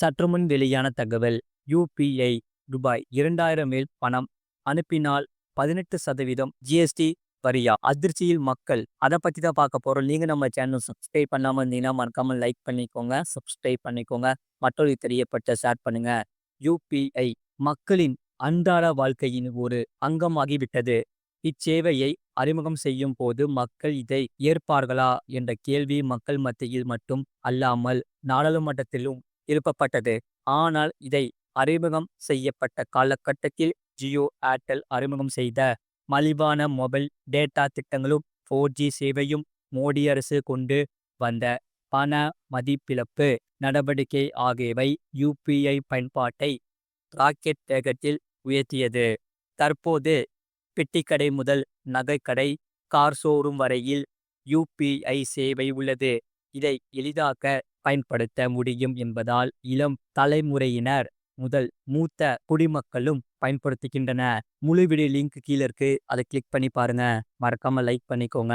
சற்றுமுன் வெளியான தகவல். யுபிஐ ரூபாய் 2000 மேல் பணம் அனுப்பினால் 18% ஜிஎஸ்டி வரியா? அதிர்ச்சியில் மக்கள். அதை பத்தி தான் பார்க்க போறோம். நீங்க நம்ம சேனல் சப்ஸ்கிரைப் பண்ணாம இருந்தீங்கன்னா மறக்காம லைக் பண்ணிக்கோங்க, சப்ஸ்கிரைப் பண்ணிக்கோங்க, மற்றவர்களுக்கு தெரியப்பட்ட ஷேர் பண்ணுங்க. யுபிஐ மக்களின் அன்றாட வாழ்க்கையின் ஒரு அங்கமாகிவிட்டது. இச்சேவையை அறிமுகம் செய்யும் போது மக்கள் இதை ஏற்பார்களா என்ற கேள்வி மக்கள் மத்தியில் மட்டும் அல்லாமல் நாடாளுமன்றத்திலும் எழுப்பப்பட்டது. ஆனால் இதை அறிமுகம் செய்யப்பட்ட காலகட்டத்தில் ஜியோ, ஏர்டெல் அறிமுகம் செய்த மலிவான மொபைல் டேட்டா திட்டங்களும் 4G சேவையும் மோடி அரசு கொண்டு வந்த பண மதிப்பிழப்பு நடவடிக்கை ஆகியவை யுபிஐ பயன்பாட்டை ராக்கெட் வேகத்தில் உயர்த்தியது. தற்போது பெட்டிக்கடை முதல் நகைக்கடை, கார் ஷோரூம் வரையில் யுபிஐ சேவை உள்ளது. இதை எளிதாக பயன்படுத்த முடியும் என்பதால் இளம் தலைமுறையினர் முதல் மூத்த குடிமக்களும் பயன்படுத்துகின்றன. முழு வீடியோ லிங்க் கீழே இருக்கு. அதை கிளிக் பண்ணி பாருங்க. மறக்காம லைக் பண்ணிக்கோங்க.